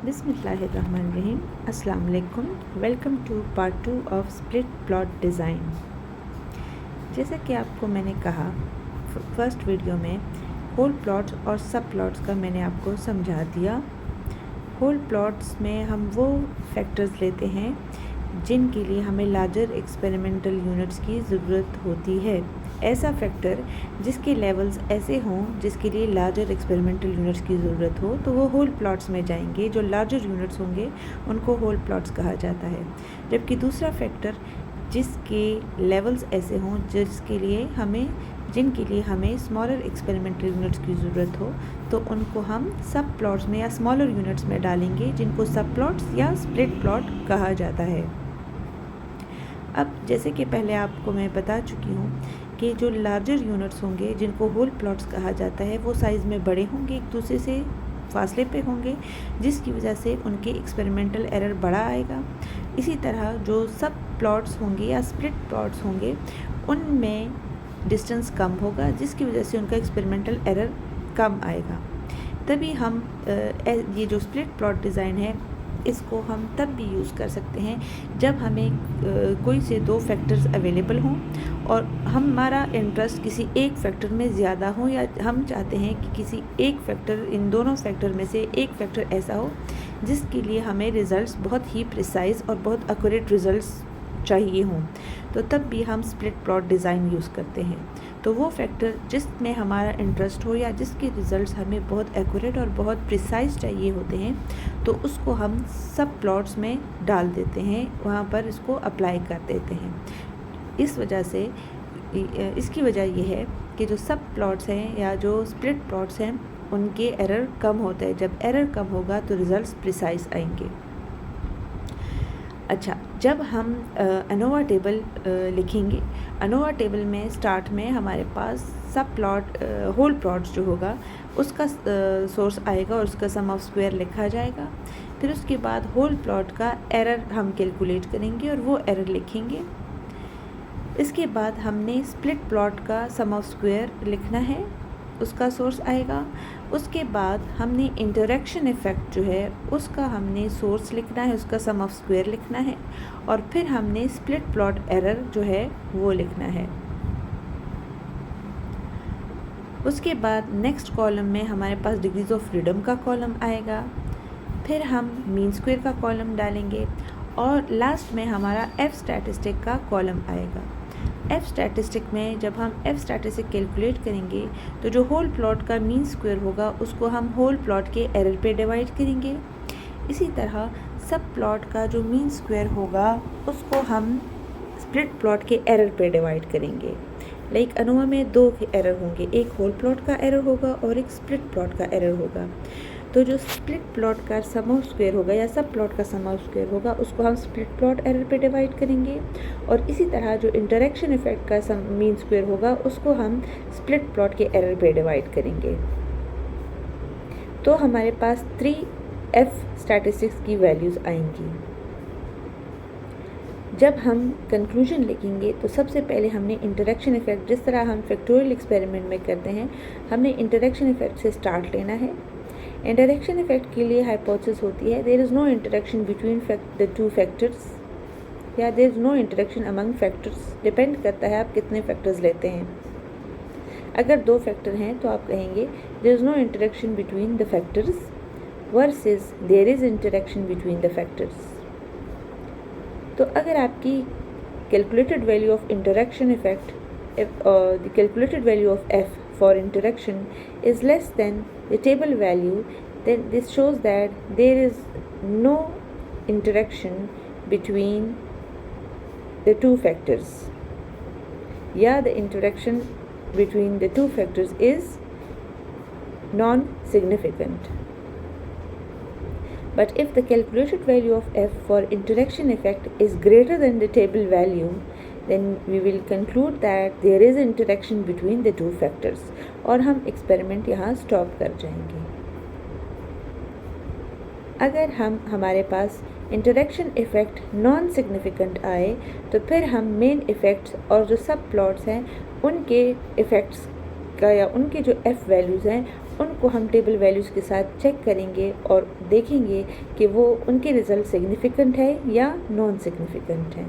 बिस्मिल्लाहिर्रहमानिर्रहीम। अस्सलाम वालेकुम। Welcome to part 2 of split plot design. जैसा कि आपको मैंने कहा फर्स्ट वीडियो में, होल प्लॉट्स और सब प्लॉट्स का मैंने आपको समझा दिया। होल प्लॉट्स में हम वो फैक्टर्स लेते हैं जिनके लिए हमें लार्जर एक्सपेरिमेंटल यूनिट्स की ज़रूरत होती है। ऐसा फैक्टर जिसके लेवल्स ऐसे हों जिसके लिए लार्जर एक्सपेरिमेंटल यूनिट्स की ज़रूरत हो, तो वो होल प्लॉट्स में जाएंगे। जो लार्जर यूनिट्स होंगे उनको होल प्लॉट्स कहा जाता है। जबकि दूसरा फैक्टर जिसके लेवल्स ऐसे हों जिनके लिए हमें स्मॉलर एक्सपेरिमेंटल यूनिट्स की ज़रूरत हो, तो उनको हम सब प्लॉट्स में या स्मॉलर यूनिट्स में डालेंगे, जिनको सब प्लॉट्स या स्प्लिट प्लॉट कहा जाता है। अब जैसे कि पहले आपको मैं बता चुकी हूँ कि जो लार्जर यूनिट्स होंगे जिनको होल प्लॉट्स कहा जाता है, वो साइज़ में बड़े होंगे, एक दूसरे से फासले पे होंगे, जिसकी वजह से उनके एक्सपेरिमेंटल एरर बड़ा आएगा। इसी तरह जो सब प्लॉट्स होंगे या स्प्लिट प्लॉट्स होंगे, उनमें डिस्टेंस कम होगा, जिसकी वजह से उनका एक्सपेरिमेंटल एरर कम आएगा। तभी हम ये जो स्प्लिट प्लॉट डिज़ाइन है, इसको हम तब भी यूज़ कर सकते हैं जब हमें कोई से दो फैक्टर्स अवेलेबल हों और हमारा इंटरेस्ट किसी एक फैक्टर में ज़्यादा हो, या हम चाहते हैं कि किसी एक फैक्टर, इन दोनों फैक्टर में से एक फैक्टर ऐसा हो जिसके लिए हमें रिज़ल्ट्स बहुत ही प्रिसाइज और बहुत एक्यूरेट रिज़ल्ट्स चाहिए हों, तो तब भी हम स्प्लिट प्लॉट डिज़ाइन यूज़ करते हैं। तो वो फैक्टर जिसमें हमारा इंटरेस्ट हो या जिसके रिज़ल्ट्स हमें बहुत एक्यूरेट और बहुत प्रिसाइज चाहिए होते हैं, तो उसको हम सब प्लॉट्स में डाल देते हैं, वहाँ पर इसको अप्लाई कर देते हैं। इसकी वजह यह है कि जो सब प्लॉट्स हैं या जो स्प्लिट प्लॉट्स हैं, उनके एरर कम होते हैं। जब एरर कम होगा तो रिज़ल्ट्स प्रिसाइज आएंगे। अच्छा, जब हम अनोवा टेबल लिखेंगे, अनोवा टेबल में स्टार्ट में हमारे पास सब प्लॉट होल प्लॉट्स जो होगा उसका सोर्स आएगा और उसका सम ऑफ स्क्वायर लिखा जाएगा। फिर उसके बाद होल प्लॉट का एरर हम कैलकुलेट करेंगे और वो एरर लिखेंगे। इसके बाद हमने स्प्लिट प्लॉट का सम ऑफ स्क्वायर लिखना है, उसका सोर्स आएगा। उसके बाद हमने इंटरेक्शन इफ़ेक्ट जो है उसका हमने सोर्स लिखना है, उसका सम ऑफ स्क्वायर लिखना है, और फिर हमने स्प्लिट प्लॉट एरर जो है वो लिखना है। उसके बाद नेक्स्ट कॉलम में हमारे पास डिग्रीज ऑफ फ्रीडम का कॉलम आएगा, फिर हम मीन स्क्वायर का कॉलम डालेंगे, और लास्ट में हमारा एफ स्टैटिस्टिक का कॉलम आएगा। एफ स्टैटिस्टिक में जब हम एफ स्टैटिस्टिक कैलकुलेट करेंगे, तो जो होल प्लॉट का मीन स्क्वायर होगा उसको हम होल प्लॉट के एरर पे डिवाइड करेंगे। इसी तरह सब प्लॉट का जो मीन स्क्वायर होगा उसको हम स्प्लिट प्लॉट के एरर पे डिवाइड करेंगे। लाइक अनोवा में दो एरर होंगे, एक होल प्लॉट का एरर होगा और एक स्प्लिट प्लॉट का एरर होगा। तो जो स्प्लिट प्लॉट का सम ऑफ स्क्वायर होगा या सब प्लॉट का सम ऑफ स्क्वायर होगा, उसको हम स्प्लिट प्लॉट एरर पे डिवाइड करेंगे, और इसी तरह जो इंटरेक्शन इफेक्ट का सम मीन स्क्वायर होगा उसको हम स्प्लिट प्लॉट के एरर पे डिवाइड करेंगे। तो हमारे पास 3F स्टैटिस्टिक्स की वैल्यूज़ आएंगी। जब हम कंक्लूजन लिखेंगे, तो सबसे पहले हमने इंटरेक्शन इफेक्ट, जिस तरह हम फैक्टोरियल एक्सपेरिमेंट में करते हैं, हमने इंटरेक्शन इफेक्ट से स्टार्ट लेना है। इंटरेक्शन इफेक्ट के लिए हाइपोथेसिस होती है there is no interaction between the two factors, या there is no interaction among factors. Depend करता है आप कितने फैक्टर्स लेते हैं। अगर दो फैक्टर हैं तो आप कहेंगे there is no interaction between the factors versus there is interaction between the factors. तो अगर आपकी calculated value of interaction effect, the calculated value of F for interaction is less than the table value, then this shows that there is no interaction between the two factors. Yeah, the interaction between the two factors is non-significant. But if the calculated value of F for interaction effect is greater than the table value, then we will conclude that there is interaction between the two factors, और हम experiment यहाँ stop कर जाएंगे। अगर हमारे पास interaction effect non significant आए, तो फिर हम मेन इफ़ेक्ट्स और जो सब प्लॉट्स हैं उनके इफ़ेक्ट्स का या उनके जो F वैल्यूज़ हैं उनको हम टेबल वैल्यूज़ के साथ चेक करेंगे और देखेंगे कि वो उनके रिज़ल्ट सिग्निफिकेंट है या नॉन सिग्निफिकेंट है।